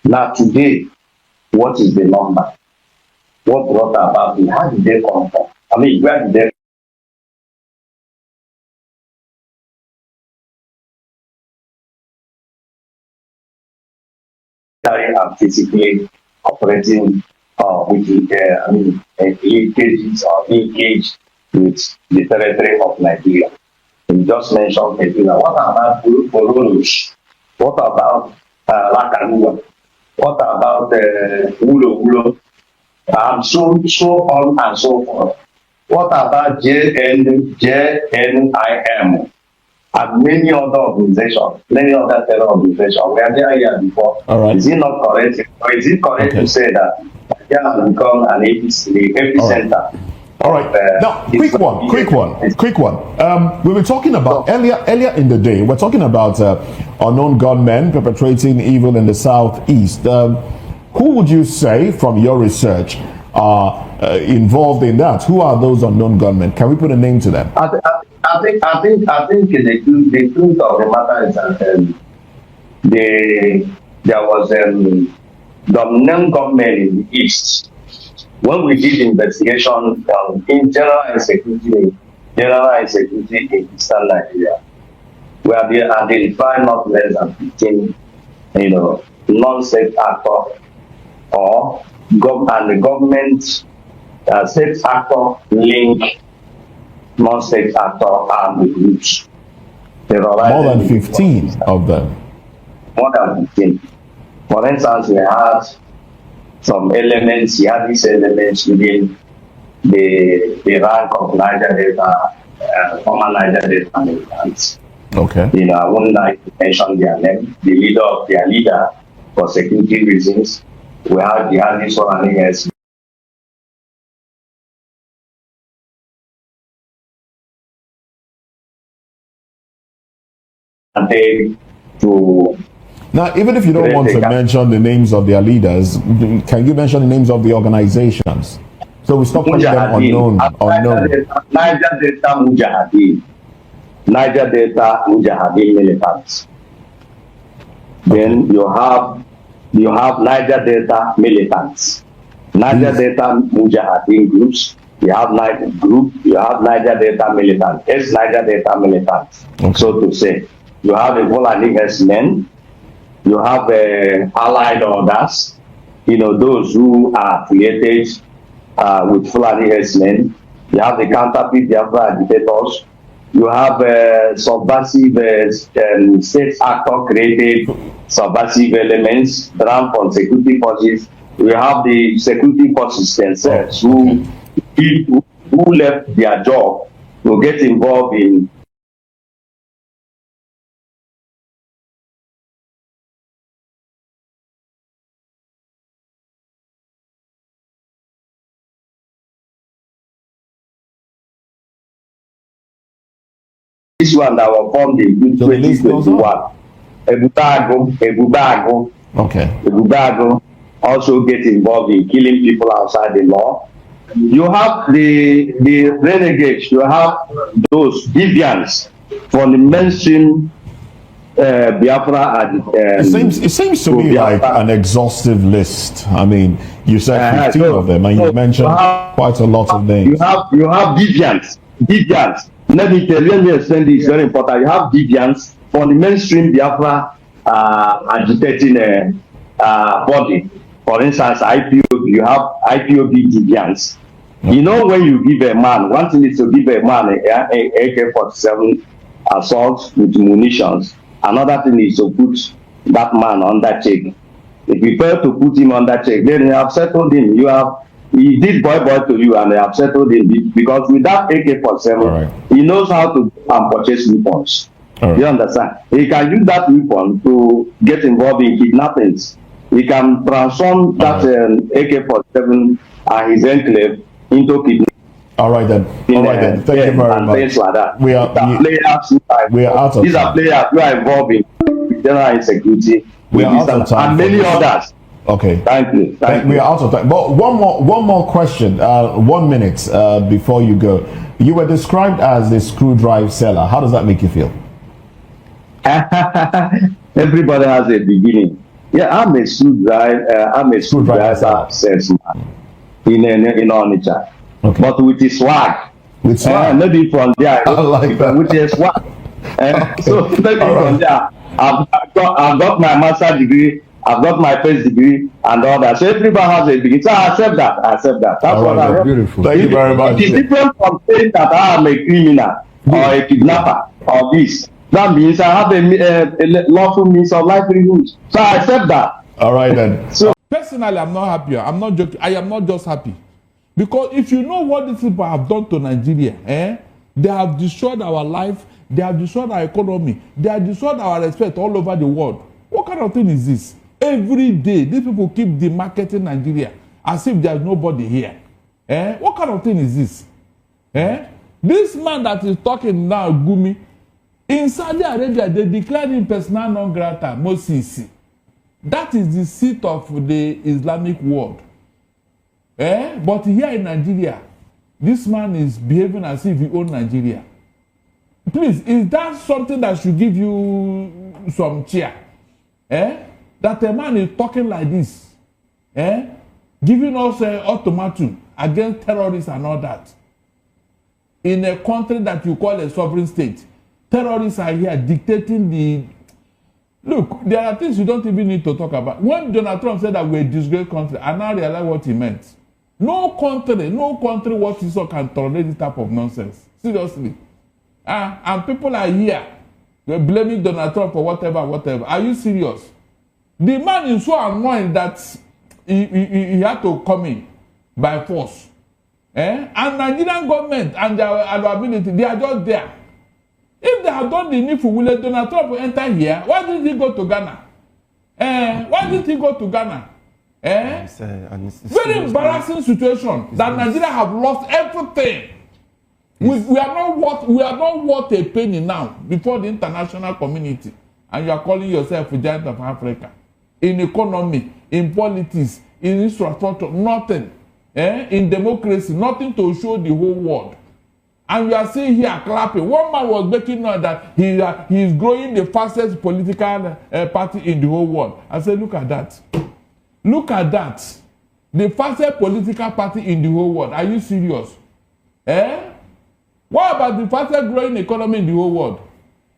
Now today, what is the number? What brought about it? How did they come from? I mean, where did they and physically operating with linkages or linkage with the territory of Nigeria. You just mentioned Nigeria. What about Boronush? What about Lakanua? What about Ulo Ulo? And so on and so forth. What about JNIM and many other organizations, many other terror organizations? We are there here before. All right. Is it not correct? Or is it correct to say that Nigeria has become an epicenter? All right. Now, quick one. We were talking about earlier in the day. We're talking about unknown gunmen perpetrating evil in the southeast. Who would you say, from your research, are involved in that? Who are those unknown gunmen? Can we put a name to them? I think the truth of the matter is that there was the unknown gunmen in the east. When we did investigation in general insecurity in eastern Nigeria, we have identified not less than 15, non-state actors or the government state actor link non-state actor and the groups. More than 15 of them. More than 15. For instance, we had some elements, jihadist elements within the rank of Niger Delta, former Niger Delta militants. Okay. I wouldn't like to mention their name. Their leader, for security reasons, we have jihadists running as to. Now, even if you don't want to mention the names of their leaders, can you mention the names of the organizations? So we stop calling them unknown. Niger Delta Mujahideen militants. Then you have Niger Delta militants. Niger Delta Mujahideen groups. You have Niger Delta militants. Niger Delta militants. Okay. So to say, you have the Fulani men. You have allied orders, those who are affiliated with Fulani herdsmen. You have the counterfeit Biafra agitators. You have subversive state actor created subversive elements drawn from security forces. You have the security forces themselves who left their job to get involved in this one that was formed in 2021. Ebubago. Okay. Ebubago also get involved in killing people outside the law. You have the renegades. You have those deviants from the mainstream Biafra. It seems to me like an exhaustive list. I mean, you said 15 of them, and you mentioned quite a lot of names. You have deviants. Let me explain this, very important. You have deviants from the mainstream Biafra agitating body. For instance, IPOB, you have IPOB deviants. Okay. When you give a man, one thing is to give a man a AK-47 assault with munitions. Another thing is to put that man under check. If you fail to put him under check, then you have settled him. He did boy to you, and they have settled him because with that AK-47, he knows how to purchase weapons. You understand? He can use that weapon to get involved in kidnappings. He can transform that AK-47 and his enclave into kidnapping. All right then. Thank you very much. Like that. We are out of These are players who are involved in general insecurity. We are out of time. And many others. Okay. Thank you. We are out of time. But one more question. 1 minute before you go. You were described as a screwdriver seller. How does that make you feel? Everybody has a beginning. Yeah, I'm a screwdriver salesman in Onitsha. Okay. But with his swag. With swag? Maybe from there. I like that. With his swag. Okay. So maybe from there. I've got my master's degree I've got my first degree and all that. So everybody has a degree. So I accept that. I accept that. That's what I want. Beautiful. Thank you very much. It is different from saying that I am a criminal or a kidnapper or this. That means I have a lawful means of livelihood. So I accept that. All right then. So personally, I'm not happy. I'm not joking. I am not just happy. Because if you know what these people have done to Nigeria, they have destroyed our life, they have destroyed our economy, they have destroyed our respect all over the world. What kind of thing is this? Every day, these people keep demarketing Nigeria as if there's nobody here. What kind of thing is this? This man that is talking now, Gumi, in Saudi Arabia, they declared him persona non grata, Mosisi. That is the seat of the Islamic world. But here in Nigeria, this man is behaving as if he owns Nigeria. Please, is that something that should give you some cheer? That a man is talking like this, giving us an ultimatum against terrorists and all that. In a country that you call a sovereign state, terrorists are here dictating the... Look, there are things you don't even need to talk about. When Donald Trump said that we're a disgraced country, I now realize what he meant. No country what he saw can tolerate this type of nonsense. Seriously. And people are here. They're blaming Donald Trump for whatever. Are you serious? The man is so annoyed that he had to come in by force. And Nigerian government and their ability, they are just there. If they have done the needful, will Donald Trump enter here? Why did he go to Ghana? Why did he go to Ghana? Very embarrassing situation that Nigeria have lost everything. We are not worth a penny now before the international community, and you are calling yourself a giant of Africa. In economy, in politics, in infrastructure, nothing. In democracy, nothing to show the whole world. And you are seeing here clapping. One man was making noise that he is growing the fastest political party in the whole world. I said, look at that. Look at that. The fastest political party in the whole world. Are you serious? What about the fastest growing economy in the whole world?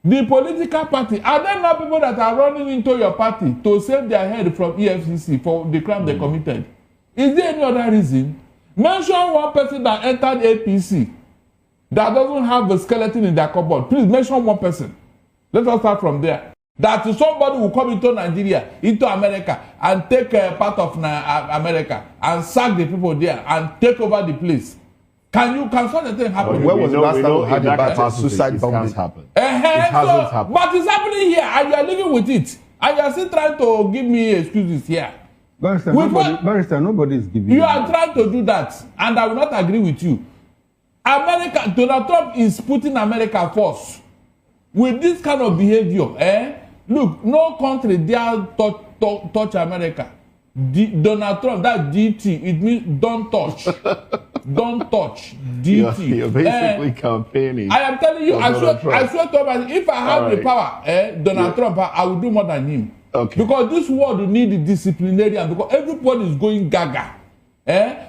The political party. Are there not people that are running into your party to save their head from EFCC for the crime they committed? Is there any other reason? Mention one person that entered APC that doesn't have a skeleton in their cupboard. Please mention one person. Let us start from there. That somebody will come into Nigeria, into America, and take part of America and sack the people there and take over the place. Can such a thing happen? When was the last time we had a bad suicide bombing? It hasn't happened. But it's happening here, and you are living with it. And you are still trying to give me excuses here. Barrister, nobody is giving you are trying to do that, and I will not agree with you. America, Donald Trump is putting America first. With this kind of behavior, look, no country dare touch America. Donald Trump, that DT, it means don't touch. Don't touch. DT. You're basically campaigning. I am telling you, I swear to God, if I have the power, Donald Trump, I will do more than him. Okay. Because this world will need a disciplinarian, because everybody is going gaga.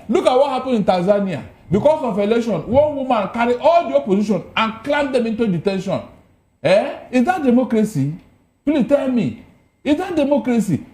Look at what happened in Tanzania. Because of election, one woman carried all the opposition and clamped them into detention. Is that democracy? Please tell me. Is that democracy?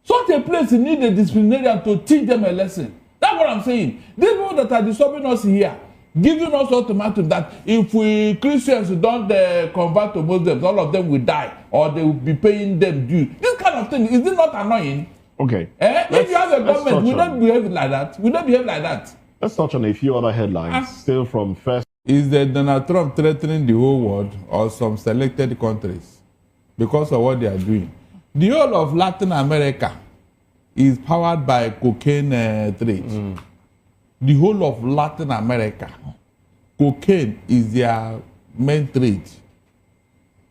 Such a place needs a disciplinarian to teach them a lesson. That's what I'm saying. These people that are disturbing us here, giving us ultimatum that if we Christians don't convert to Muslims, all of them will die, or they will be paying them due. This kind of thing, is it not annoying? Okay. If you have a government, we don't behave like that. We don't behave like that. Let's touch on a few other headlines, still from first. Is that Donald Trump threatening the whole world or some selected countries because of what they are doing? The whole of Latin America is powered by cocaine trade. The whole of Latin America, cocaine is their main trade.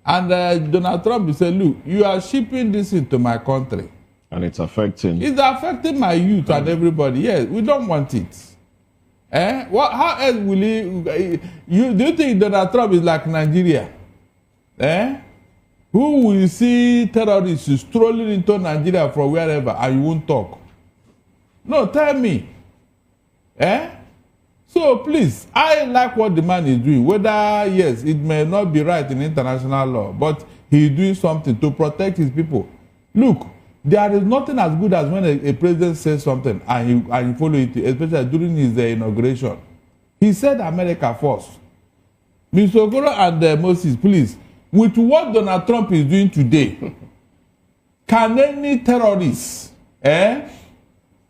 And Donald Trump said, look, you are shipping this into my country. And it's affecting. It's affecting my youth and everybody. Yes, we don't want it. How else will he? Do you think Donald Trump is like Nigeria? Who will see terrorists strolling into Nigeria from wherever and you won't talk? No, tell me. So please, I like what the man is doing. Whether, yes, it may not be right in international law, but he is doing something to protect his people. Look, There is nothing as good as when a president says something and he follow it, especially during his inauguration. He said America first. Mr. Okoro and Moses, please, with what Donald Trump is doing today, can any terrorist,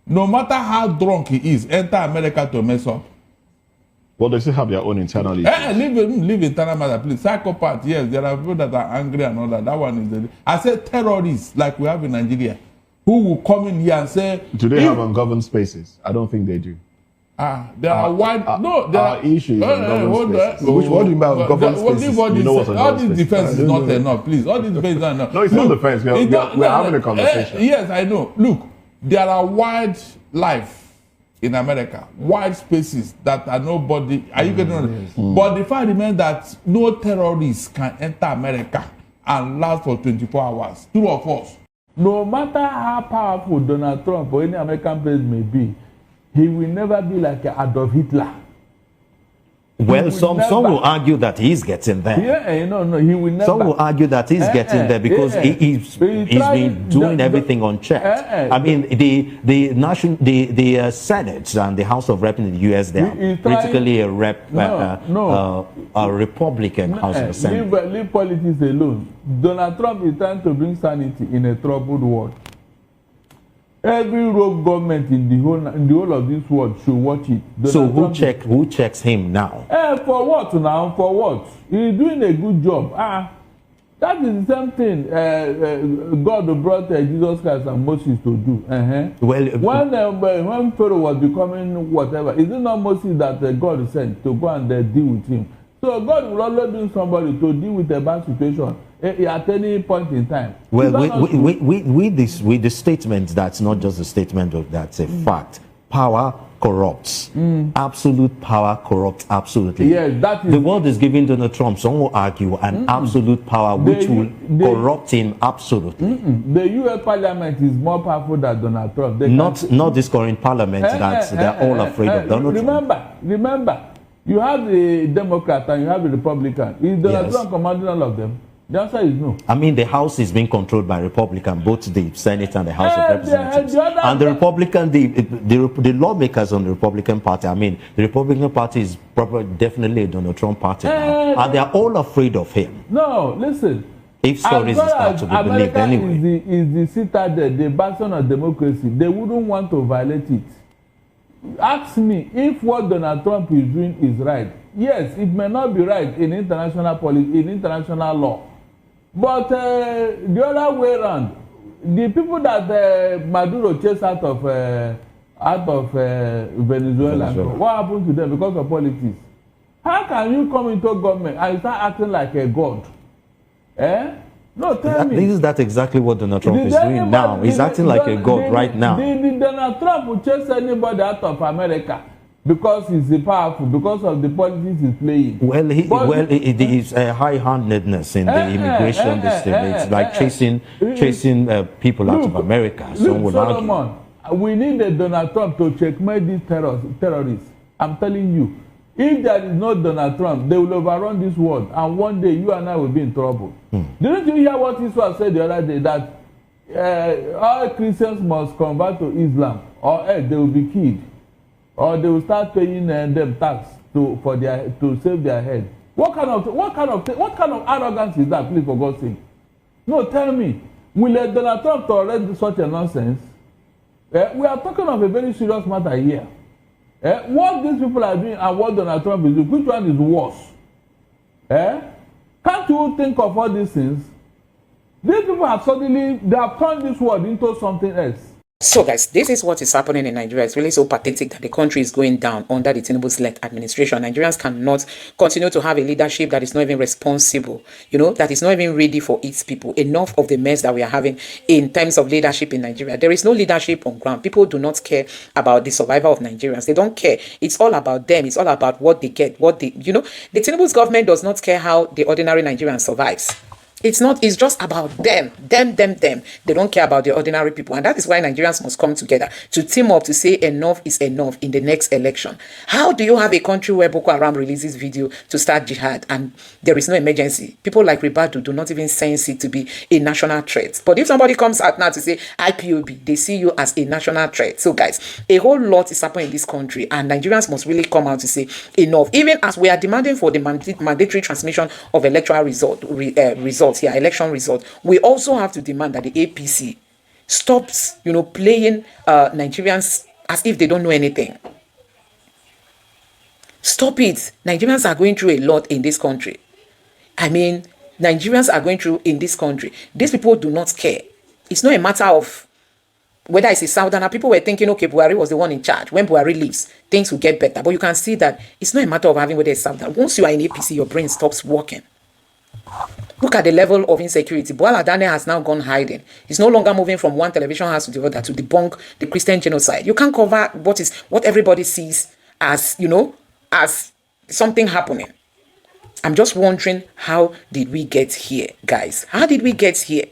no matter how drunk he is, enter America to mess up? Well, they still have their own internal issues. Leave internal matter, please. Psychopath, yes, there are people that are angry and all that. That one is I said terrorists, like we have in Nigeria, who will come in here and say... Do they have ungoverned spaces? I don't think they do. There are wide... No, there are issues on spaces. Which one do you mean by government spaces? All this defense is not enough, please. All this defense is not enough. No, it's not defense. We're having a conversation. Yes, I know. Look, there are wide life in America, wide spaces that are nobody. Are you getting on? Yes. But the fact remains that no terrorists can enter America and last for 24 hours. Two of us. No matter how powerful Donald Trump or any American president may be, he will never be like Adolf Hitler. Well, some will argue that he's getting there. Yeah, no, he will never. Some will argue that he's getting there because he's been doing everything on check. I mean, the Senate and the House of Rep in the U.S. they are politically a Republican House of Assembly. Leave politics alone. Donald Trump is trying to bring sanity in a troubled world. Every rogue government in the whole of this world should watch it. So who checks him now? For what now? For what? He's doing a good job. That is the same thing God brought Jesus Christ and Moses to do. When Pharaoh was becoming whatever, is it not Moses that God sent to go and deal with him? So God will always bring somebody to deal with a bad situation at any point in time. Well, with the statement, that's not just a statement of that's a fact. Power corrupts. Absolute power corrupts absolutely. Yes, that is, the world is giving Donald Trump, some will argue, an absolute power which will corrupt him absolutely. The US Parliament is more powerful than Donald Trump. Not this current Parliament that they're all afraid of Donald Trump. Remember, you have the Democrat and you have the Republican. Is Donald Trump commanding all of them? The answer is no. I mean, the House is being controlled by Republican, both the Senate and the House of Representatives. And the Republican, the lawmakers on the Republican Party, I mean, the Republican Party is definitely a Donald Trump party now. And they are all afraid of him. No, listen. If stories is not to be believed anyway. Is the citadel, the bastion of democracy. They wouldn't want to violate it. Ask me if what Donald Trump is doing is right. Yes, it may not be right in international policy, in international law. But the other way around, the people that Maduro chased out of Venezuela, what happened to them because of politics? How can you come into government and start acting like a god? No, tell me. Is that exactly what Donald Trump is doing now? He's acting like a god right now. Did Donald Trump will chase anybody out of America because he's powerful, because of the politics he's playing? Well, it is a high-handedness in the immigration system. It's like chasing people out of America. Solomon, we need a Donald Trump to checkmate these terrorists. I'm telling you, if there is no Donald Trump, they will overrun this world, and one day you and I will be in trouble. Didn't you hear what Israel said the other day, that all Christians must convert to Islam, or else they will be killed, or they will start paying them tax to save their head? What kind of arrogance is that, please, for God's sake? No, tell me, will Donald Trump tolerate such a nonsense? We are talking of a very serious matter here. What these people are doing and what Donald Trump is doing, which one is worse? Can't you think of all these things? These people have turned this world into something else. So guys, this is what is happening in Nigeria. It's really so pathetic that the country is going down under the Tinubu-led administration. Nigerians cannot continue to have a leadership that is not even responsible, that is not even ready for its people. Enough of the mess that we are having in terms of leadership in Nigeria. There is no leadership on ground. People do not care about the survival of Nigerians. They don't care. It's all about them. It's all about what they get, the Tinubu's government does not care how the ordinary Nigerian survives. It's not, it's just about them. They don't care about the ordinary people. And that is why Nigerians must come together to team up to say enough is enough in the next election. How do you have a country where Boko Haram releases video to start jihad and there is no emergency? People like Ribadu do not even sense it to be a national threat. But if somebody comes out now to say IPOB, they see you as a national threat. So guys, a whole lot is happening in this country and Nigerians must really come out to say enough. Even as we are demanding for the mandatory transmission of electoral results here, election results, we also have to demand that the APC stops, playing Nigerians as if they don't know anything. Stop it. Nigerians are going through a lot in this country. I mean, Nigerians are going through in this country. These people do not care. It's not a matter of whether it's a southerner. People were thinking, okay, Buhari was the one in charge. When Buhari leaves, things will get better. But you can see that it's not a matter of having whether it's southerner. Once you are in APC, your brain stops working. Look at the level of insecurity. Bola Dane has now gone hiding. He's no longer moving from one television house to the other to debunk the Christian genocide. You can't cover what everybody sees as, as something happening. I'm just wondering, how did we get here, guys? How did we get here?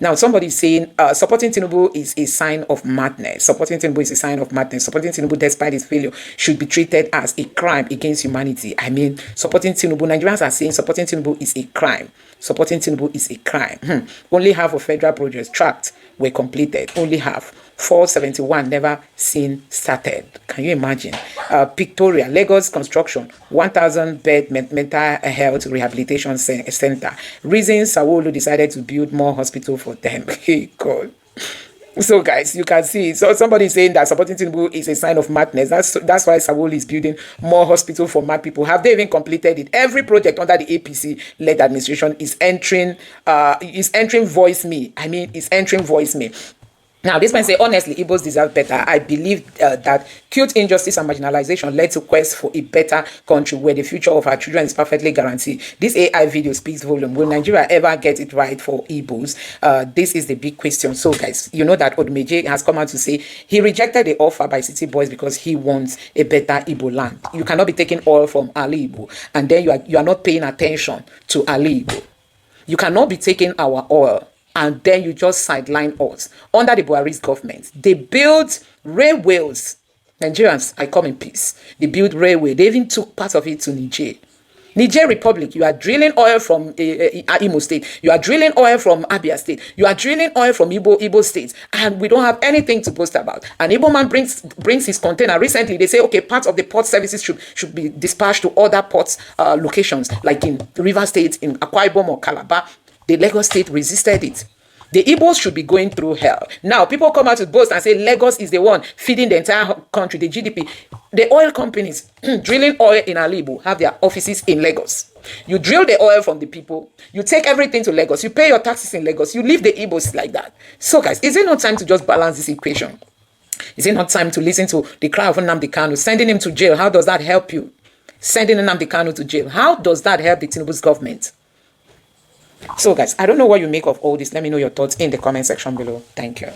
Now, somebody's saying supporting Tinubu is a sign of madness. Supporting Tinubu is a sign of madness. Supporting Tinubu, despite his failure, should be treated as a crime against humanity. I mean, supporting Tinubu, Nigerians are saying supporting Tinubu is a crime. Supporting Tinubu is a crime. Only half of federal projects tracked were completed. Only half. 471 never seen started. Can you imagine? Victoria, Lagos construction, 1,000 bed mental health rehabilitation center. Reason Sanwo-Olu decided to build more hospital for them. Hey God. So guys, you can see. So somebody saying that supporting Tinubu is a sign of madness. That's why Sanwo-Olu is building more hospital for mad people. Have they even completed it? Every project under the APC-led administration is entering voice me. I mean, it's entering voice me. Now, this man say, honestly, Igbos deserve better. I believe that cute injustice and marginalization led to quest for a better country where the future of our children is perfectly guaranteed. This AI video speaks volume. Will Nigeria ever get it right for Igbos? This is the big question. So, guys, you know that Odumeje has come out to say he rejected the offer by City Boys because he wants a better Igbo land. You cannot be taking oil from Ali Igbo and then you are not paying attention to Ali Igbo. You cannot be taking our oil and then you just sideline us. Under the Buhari's government, they built railways. Nigerians, I come in peace. They built railway. They even took part of it to Niger. Niger Republic, you are drilling oil from Imo State. You are drilling oil from Abia State. You are drilling oil from Igbo State. And we don't have anything to boast about. An Igbo man brings his container. Recently, they say, okay, part of the port services should be dispatched to other ports locations, like in River State, in Akwa Ibom or Calabar. The Lagos State resisted it. The Igbos should be going through hell. Now, people come out to boast and say Lagos is the one feeding the entire country, the GDP. The oil companies drilling oil in Alibu have their offices in Lagos. You drill the oil from the people. You take everything to Lagos. You pay your taxes in Lagos. You leave the Igbos like that. So, guys, is it not time to just balance this equation? Is it not time to listen to the cry of Nnamdi Kanu, sending him to jail? How does that help you? Sending Nnamdi Kanu to jail. How does that help the Tinubu's government? So guys, I don't know what you make of all this. Let me know your thoughts in the comment section below. Thank you.